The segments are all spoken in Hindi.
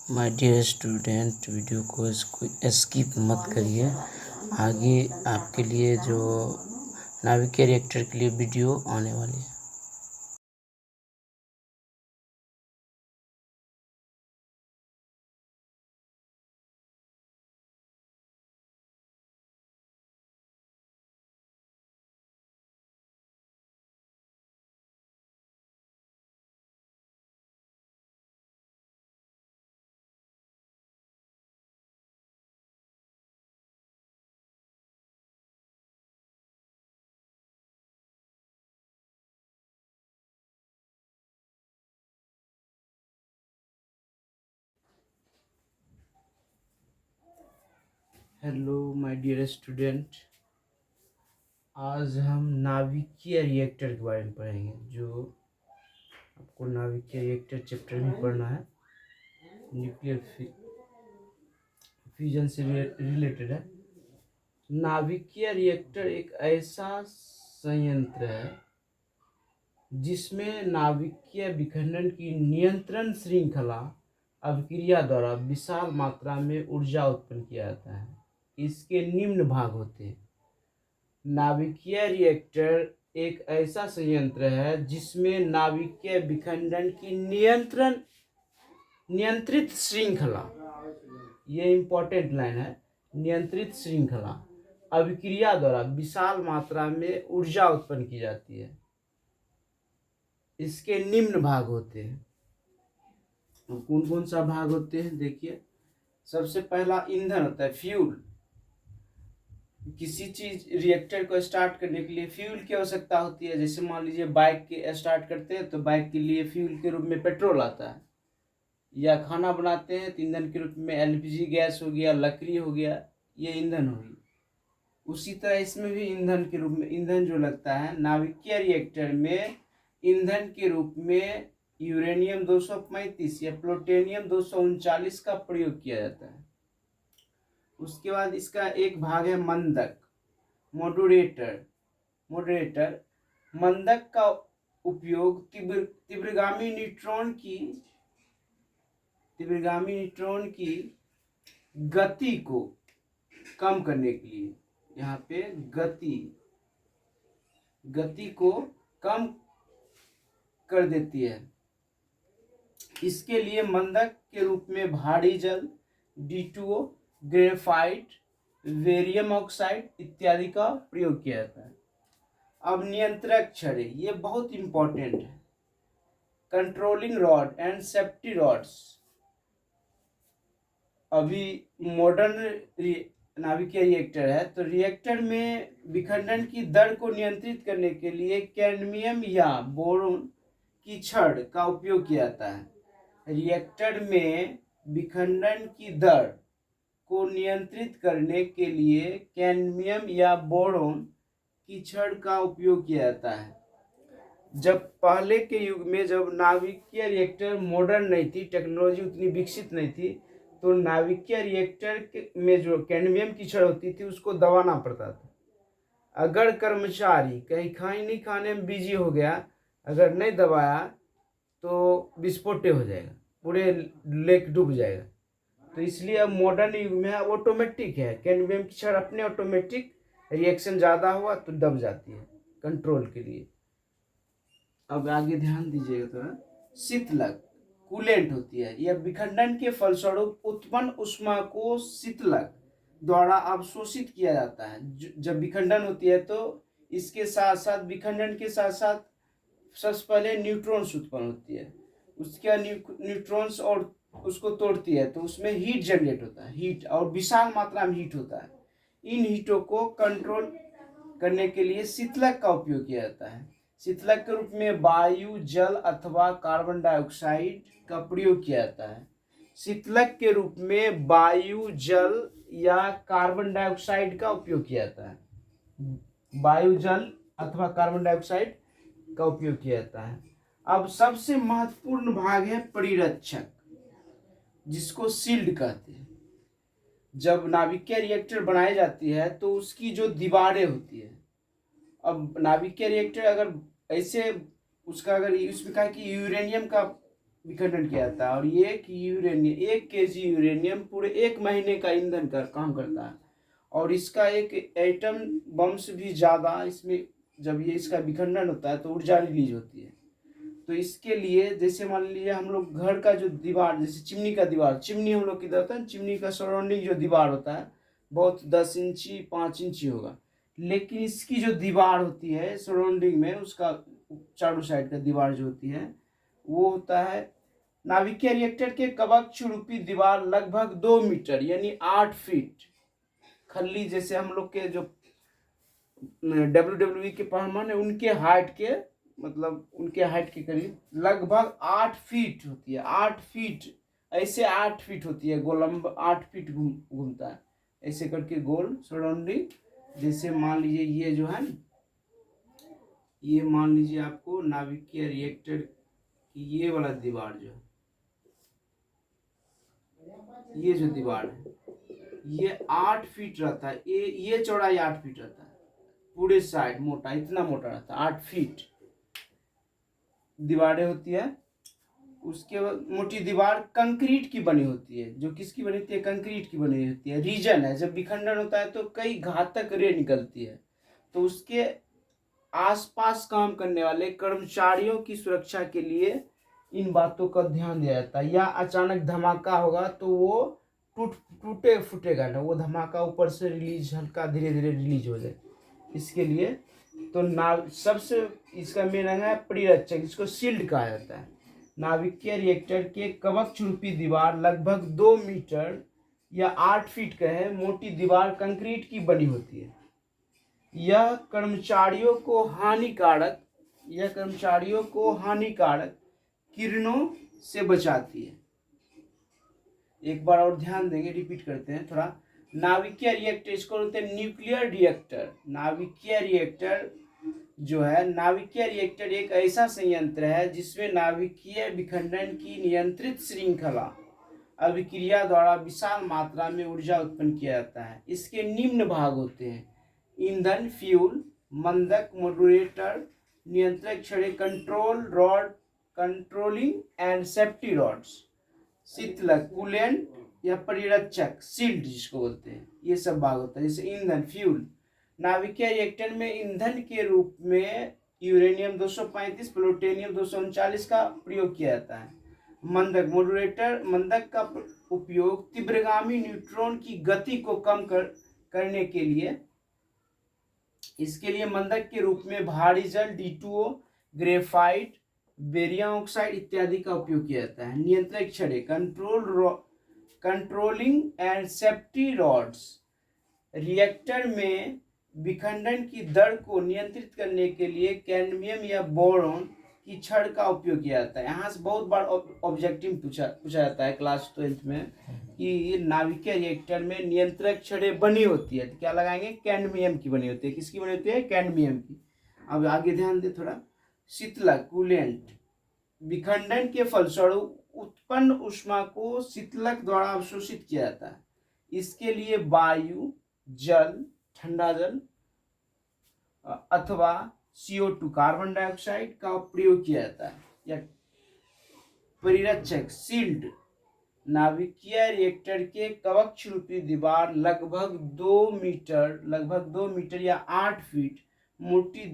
माय डियर स्टूडेंट, वीडियो को स्किप मत करिए। आगे आपके लिए जो नाभिकीय रिएक्टर के लिए वीडियो आने वाली है। हेलो माय डियर स्टूडेंट, आज हम नाभिकीय रिएक्टर के बारे में पढ़ेंगे। जो आपको नाभिकीय रिएक्टर चैप्टर में पढ़ना है, न्यूक्लियर फ्यूजन से रिलेटेड है। नाभिकीय रिएक्टर एक ऐसा संयंत्र है जिसमें नाभिकीय विखंडन की नियंत्रण श्रृंखला अभिक्रिया द्वारा विशाल मात्रा में ऊर्जा उत्पन्न किया जाता है। इसके निम्न भाग होते हैं। नाभिकीय रिएक्टर एक ऐसा संयंत्र है जिसमें नाभिकीय विखंडन की नियंत्रित श्रृंखला, ये इंपॉर्टेंट लाइन है, नियंत्रित श्रृंखला अभिक्रिया द्वारा विशाल मात्रा में ऊर्जा उत्पन्न की जाती है। इसके निम्न भाग होते हैं। कौन कौन सा भाग होते हैं देखिए। सबसे पहला ईंधन होता है, फ्यूल। किसी चीज रिएक्टर को स्टार्ट करने के लिए फ्यूल की आवश्यकता होती है। जैसे मान लीजिए बाइक के स्टार्ट करते हैं तो बाइक के लिए फ्यूल के रूप में पेट्रोल आता है, या खाना बनाते हैं तो ईंधन के रूप में एलपीजी गैस हो गया, लकड़ी हो गया, ये ईंधन होगी। उसी तरह इसमें भी ईंधन के रूप में ईंधन जो लगता है नाभिकीय रिएक्टर में, ईंधन के रूप में यूरेनियम 235 या प्लूटोनियम 239 का प्रयोग किया जाता है। उसके बाद इसका एक भाग है मंदक, मॉडरेटर। मंदक का उपयोग तीव्रगामी न्यूट्रॉन की गति को कम करने के लिए, यहाँ पे गति को कम कर देती है। इसके लिए मंदक के रूप में भारी जल, D2O, ग्रेफाइट, बेरियम ऑक्साइड इत्यादि का प्रयोग किया जाता है। अब नियंत्रक छड़े, ये बहुत इंपॉर्टेंट है। Controlling rod and safety rods. अभी मॉडर्न नाभिकीय रिएक्टर है तो रिएक्टर में विखंडन की दर को नियंत्रित करने के लिए कैडमियम या बोरोन की छड़ का उपयोग किया जाता है। रिएक्टर में विखंडन की दर को नियंत्रित करने के लिए कैडमियम या बोरोन की छड़ का उपयोग किया जाता है। जब पहले के युग में, जब नाभिकीय रिएक्टर मॉडर्न नहीं थी, टेक्नोलॉजी उतनी विकसित नहीं थी, तो नाभिकीय रिएक्टर में जो कैडमियम की छड़ होती थी उसको दबाना पड़ता था। अगर कर्मचारी कहीं खाने में बिजी हो गया, अगर नहीं दबाया तो विस्फोट हो जाएगा, पूरे लेक डूब जाएगा। तो इसलिए अब मॉडर्न युग में ऑटोमेटिक है, कैडमियम की छड़ अपने ऑटोमेटिक, रिएक्शन ज़्यादा हुआ तो दब जाती है, कंट्रोल के लिए। अब आगे ध्यान दीजिएगा थोड़ा। शीतलक कूलेंट होती है। यह विखंडन के फलस्वरूप उत्पन्न ऊष्मा को शीतलक द्वारा अवशोषित किया जाता है। जब विखंडन होती है तो इसके साथ साथ, विखंडन के साथ साथ सबसे पहले न्यूट्रॉन्स उत्पन्न होती है। उसके न्यूट्रॉन्स और उसको तोड़ती है तो उसमें हीट जनरेट होता है, हीट, और विशाल मात्रा में हीट होता है। इन हीटों को कंट्रोल करने के लिए शीतलक का उपयोग किया जाता है। शीतलक के रूप में वायु, जल अथवा कार्बन डाइऑक्साइड का प्रयोग किया जाता है। शीतलक के रूप में वायु, जल या कार्बन डाइऑक्साइड का उपयोग किया जाता है। वायु, जल अथवा कार्बन डाइऑक्साइड का उपयोग किया जाता है। अब सबसे महत्वपूर्ण भाग है परिरक्षक, जिसको शील्ड कहते हैं। जब नाभिकीय रिएक्टर बनाई जाती है तो उसकी जो दीवारें होती है, अब नाभिकीय रिएक्टर अगर ऐसे उसका, अगर उसमें कहा कि यूरेनियम का विखंडन किया जाता है। और ये कि यूरेनियम 1 kg यूरेनियम पूरे 1 महीने का ईंधन का काम करता है। और इसका एक एटम बम से भी ज़्यादा इसमें जब ये इसका विखंडन होता है तो ऊर्जा रिलीज होती है। तो इसके लिए जैसे मान लीजिए हम लोग घर का जो दीवार, जैसे चिमनी का दीवार, चिमनी हम लोग किधर होता है, चिमनी का सराउंडिंग जो दीवार होता है बहुत 10 इंची 5 इंची होगा। लेकिन इसकी जो दीवार होती है सराउंडिंग में, उसका चारों साइड का दीवार जो होती है वो होता है, नाभिकीय रिएक्टर के कवच रूपी दीवार लगभग 2 मीटर यानी 8 फीट, खल्ली जैसे हम लोग के जो WWE के पहलवान है उनके हाइट के, मतलब उनके हाइट के करीब लगभग 8 फीट होती है। 8 फीट, ऐसे 8 फीट होती है, गोलंब 8 फीट घूमता है ऐसे करके गोल सराउंडिंग। जैसे मान लीजिए ये जो है, ये मान लीजिए आपको नाभिकीय रिएक्टर की ये वाला दीवार जो है, ये जो दीवार है ये 8 फीट रहता है। ये चौड़ाई 8 फीट रहता है, पूरे साइड मोटा, इतना मोटा रहता है, 8 फीट दीवारें होती है। उसके बाद मोटी दीवार कंक्रीट की बनी होती है। जो किसकी बनी होती है? कंक्रीट की बनी होती है। रीजन है, जब विखंडन होता है तो कई घातक रे निकलती है, तो उसके आसपास काम करने वाले कर्मचारियों की सुरक्षा के लिए इन बातों का ध्यान दिया जाता है। या अचानक धमाका होगा तो वो टूटे फूटेगा ना, वो धमाका ऊपर से रिलीज, हल्का धीरे धीरे रिलीज हो जाए इसके लिए। तो सबसे इसका मेन है परिरक्षक, इसको शील्ड कहा जाता है। नाभिकीय रिएक्टर के कवच रूपी दीवार लगभग 2 मीटर या 8 फीट का है, मोटी दीवार कंक्रीट की बनी होती है। यह कर्मचारियों को हानिकारक किरणों से बचाती है। एक बार और ध्यान देंगे, रिपीट करते हैं थोड़ा। नाभिकीय रिएक्टर, इसको बोलते हैं न्यूक्लियर रिएक्टर। नाभिकीय रिएक्टर जो है, नाभिकीय रिएक्टर एक ऐसा संयंत्र है जिसमें नाभिकीय विखंडन की नियंत्रित श्रृंखला अभिक्रिया द्वारा विशाल मात्रा में ऊर्जा उत्पन्न किया जाता है। इसके निम्न भाग होते हैं: ईंधन फ्यूल, मंदक मॉडरेटर, नियंत्रक छड़े control rod, controlling and safety rods, शीतलक कूलेंट या परिरक्षक शील्ड जिसको बोलते हैं, ये सब भाग होता है। जैसे ईंधन फ्यूल, नाभिकीय रिएक्टर में ईंधन के रूप में यूरेनियम 235 प्लूटोनियम 239 का प्रयोग किया जाता है। मंदक मॉडरेटर, मंदक का उपयोग तीव्रगामी न्यूट्रॉन की गति को कम करने के लिए, इसके लिए मंदक के रूप में भारी जल D2O, ग्रेफाइट, बेरियम ऑक्साइड इत्यादि का उपयोग किया जाता है। नियंत्रक छड़े controlling and safety rods, reactor में विखंडन की दर को नियंत्रित करने के लिए कैडमियम या बोरॉन की छड़ का उपयोग किया जाता है। यहाँ से बहुत बार ऑब्जेक्टिव पूछा जाता है क्लास 12th में कि नाभिकीय रिएक्टर में नियंत्रक छड़ें बनी होती है, तो क्या लगाएंगे? कैडमियम की बनी होती है। किसकी बनी होती है? कैडमियम की। अब आगे ध्यान दे थोड़ा। शीतलक कूलेंट, विखंडन के फलस्वरूप उत्पन्न ऊष्मा को शीतलक द्वारा अवशोषित किया जाता है। इसके लिए वायु, जल, ठंडा जल अथवा CO2 कार्बन डाइऑक्साइड का प्रयोग किया जाता है। या परिरक्षक शील्ड, नाभिकीय रिएक्टर के कवच रूपी दीवार लगभग 2 मीटर या 8 फीट मोटी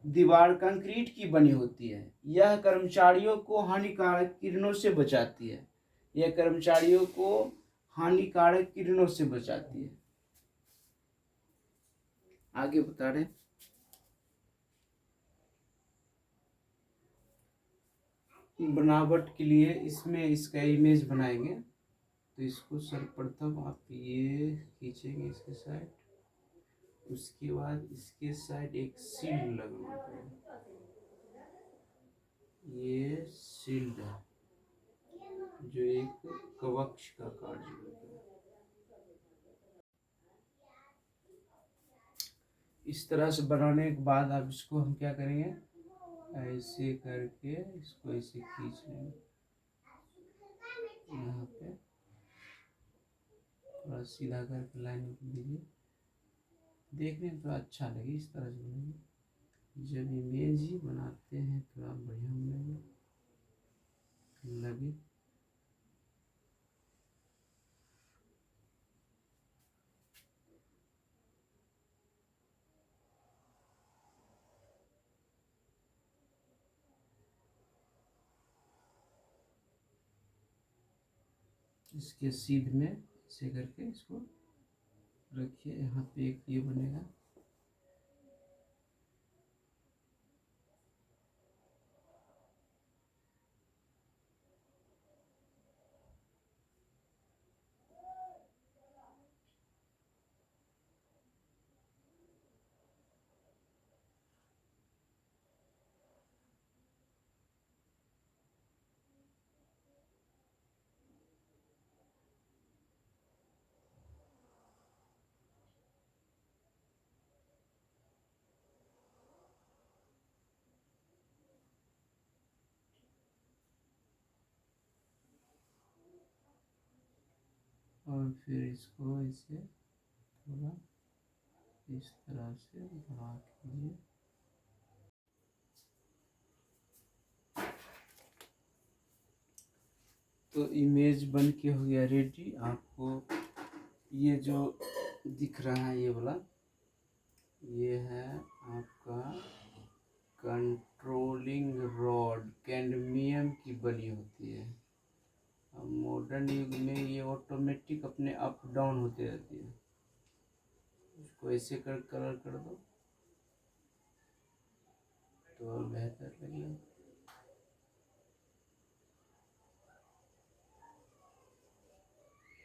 दीवार कंक्रीट की बनी होती है। यह कर्मचारियों को हानिकारक किरणों से बचाती है। आगे बता रहे, बनावट के लिए इसमें इसका इमेज बनाएंगे। तो इसको सर्वप्रथम आप ये खींचेंगे इसके साइड, उसके बाद इसके साइड एक शील्ड लगना पड़ेगा। ये शील्ड है जो एक कवच का कार्य करता है। इस तरह से बनाने के बाद अब इसको हम क्या करेंगे, ऐसे करके इसको ऐसे खींच लेंगे। यहाँ पे थोड़ा सीधा करके लाइन दीजिए, देखने में थोड़ा अच्छा लगे। इस तरह से बनेगी। जब इमेज ही बनाते हैं थोड़ा बढ़िया बनेगा। लगे। इसके सीध में ऐसे करके इसको रखिए, यहाँ पे एक ये बनेगा। और फिर इसको इसे थोड़ा इस तरह से बढ़ा कीजिए। तो इमेज बन के हो गया रेडी। आपको ये जो दिख रहा है ये वाला, ये है आपका कंट्रोलिंग रॉड, कैडमियम की बनी होती है। अब मॉडर्न युग में ये ऑटोमेटिक अपने अप डाउन होते रहती है। इसको ऐसे कर कलर कर दो तो और बेहतर लगेगा।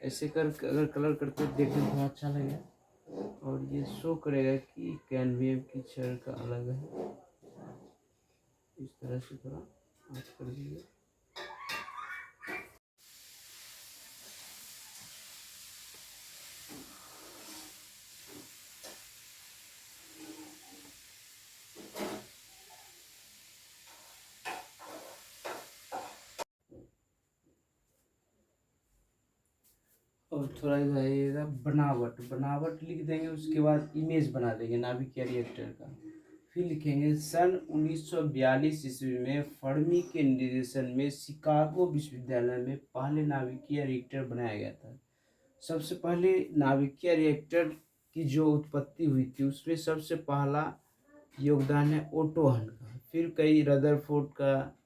ऐसे कर अगर कलर करते देखने में थोड़ा अच्छा लगेगा, और ये शो करेगा कि कैडमियम की छड़ का अलग है। इस तरह से थोड़ा आप कर दीजिए। और थोड़ा इधर आइएगा, बनावट बनावट लिख देंगे, उसके बाद इमेज बना देंगे नाभिकीय रिएक्टर का। फिर लिखेंगे सन 1942 ईस्वी में फर्मी के निर्देशन में शिकागो विश्वविद्यालय में पहले नाभिकीय रिएक्टर बनाया गया था। सबसे पहले नाभिकीय रिएक्टर की जो उत्पत्ति हुई थी उसमें सबसे पहला योगदान है ओटो हन का, फिर कई रदरफोर्ड का,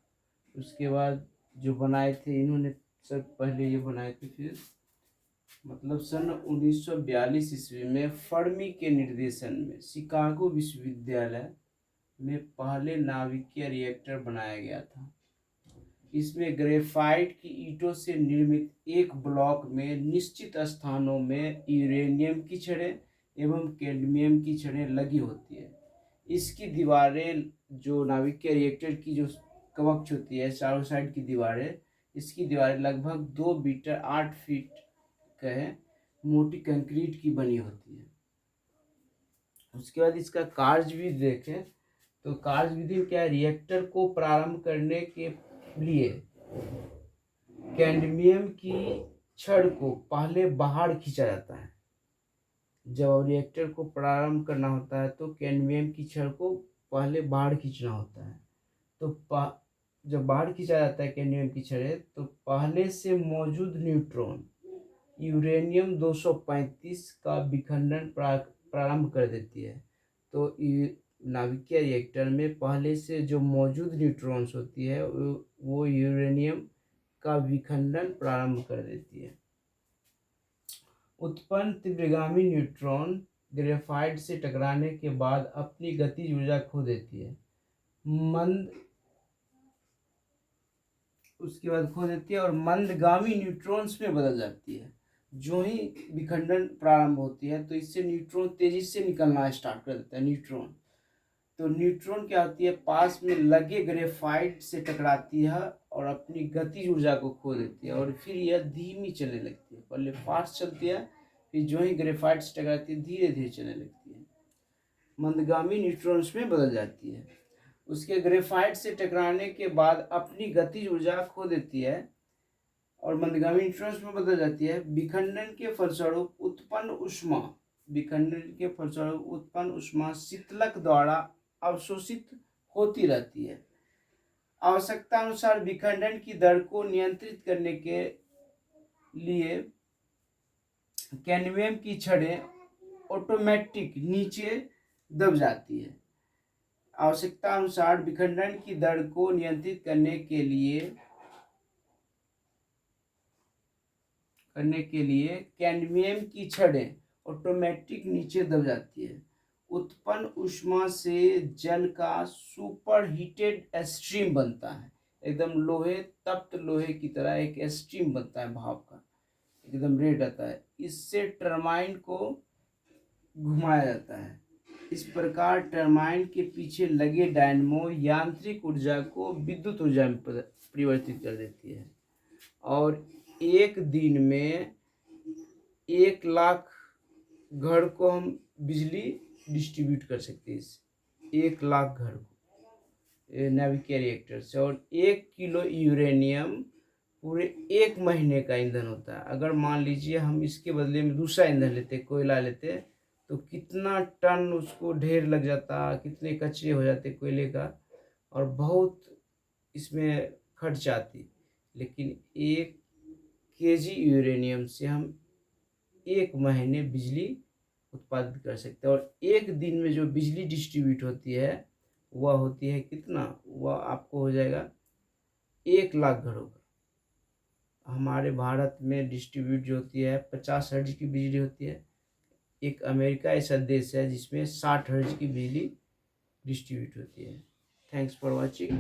उसके बाद जो बनाए थे इन्होंने सब पहले ये बनाए थे। फिर मतलब सन 1942 ईस्वी में फर्मी के निर्देशन में शिकागो विश्वविद्यालय में पहले नाभिकीय रिएक्टर बनाया गया था। इसमें ग्रेफाइट की ईंटों से निर्मित एक ब्लॉक में निश्चित स्थानों में यूरेनियम की छड़ें एवं कैडमियम की छड़ें लगी होती है। इसकी दीवारें, जो नाभिकीय रिएक्टर की जो कवच होती है चारों साइड की दीवारें, इसकी दीवारें लगभग 2 मीटर 8 फीट कहे मोटी कंक्रीट की बनी होती है। उसके बाद इसका कार्य भी देखें तो कार्य विधि क्या है, रिएक्टर को प्रारंभ करने के लिए कैडमियम की छड़ को पहले बाहर खींचा जाता है। जब रिएक्टर को प्रारंभ करना होता है तो कैडमियम की छड़ को पहले बाहर खींचना होता है। तो जब बाहर खींचा जाता है कैडमियम की छड़ें तो पहले से मौजूद न्यूट्रॉन यूरेनियम 235 का विखंडन प्रारंभ कर देती है। तो नाभिकीय रिएक्टर में पहले से जो मौजूद न्यूट्रॉन्स होती है वो यूरेनियम का विखंडन प्रारंभ कर देती है। उत्पन्न तीव्रगामी न्यूट्रॉन ग्रेफाइट से टकराने के बाद अपनी गतिज ऊर्जा खो देती है। उसके बाद खो देती है और मंदगामी न्यूट्रॉन्स में बदल जाती है। जो ही विखंडन प्रारंभ होती है तो इससे न्यूट्रॉन तेजी से निकलना स्टार्ट कर देता है। न्यूट्रॉन तो न्यूट्रॉन क्या होती है, पास में लगे ग्रेफाइट से टकराती है और अपनी गतिज ऊर्जा को खो देती है और फिर यह धीमी चलने लगती है। पहले फास्ट चलती है, फिर जो ही ग्रेफाइट से टकराती है धीरे धीरे चलने लगती है, मंदगामी न्यूट्रॉन्स में बदल जाती है। उसके ग्रेफाइट से टकराने के बाद अपनी गतिज ऊर्जा खो देती है और मंदगामी न्यूट्रॉन्स में बदल जाती है। विखंडन के फलस्वरूप उत्पन्न ऊष्मा शीतलक द्वारा अवशोषित होती रहती है। आवश्यकता अनुसार विखंडन की दर को नियंत्रित करने के लिए कैडमियम की छड़ें ऑटोमेटिक नीचे दब जाती है। आवश्यकता अनुसार विखंडन की दर को नियंत्रित करने के लिए कैडमियम की छड़ें ऑटोमेटिक नीचे दब जाती है। उत्पन्न ऊष्मा से जल का सुपर हीटेड स्ट्रीम बनता है। एकदम लोहे, तप्त लोहे की तरह एक स्ट्रीम बनता है भाप का, एकदम रेड आता है। इससे टरबाइन को घुमाया जाता है। इस प्रकार टरबाइन के पीछे लगे डायनेमो यांत्रिक ऊर्जा को विद्युत ऊर्जा में परिवर्तित कर देती है और एक दिन में 1,00,000 घर को हम बिजली डिस्ट्रीब्यूट कर सकते हैं। इससे 1,00,000 घर को नाभिकीय रिएक्टर से। और 1 किलो यूरेनियम पूरे 1 महीने का ईंधन होता है। अगर मान लीजिए हम इसके बदले में दूसरा ईंधन लेते, कोयला लेते, तो कितना टन उसको ढेर लग जाता, कितने कचरे हो जाते कोयले का, और बहुत इसमें खर्च आती। लेकिन 1 केजी यूरेनियम से हम 1 महीने बिजली उत्पादित कर सकते हैं। और एक दिन में जो बिजली डिस्ट्रीब्यूट होती है वह होती है कितना, वह आपको हो जाएगा 1,00,000 घरों का। हमारे भारत में डिस्ट्रीब्यूट जो होती है 50 हर्ट्ज की बिजली होती है। एक अमेरिका ऐसा देश है जिसमें 60 हर्ट्ज की बिजली डिस्ट्रीब्यूट होती है। Thanks for watching.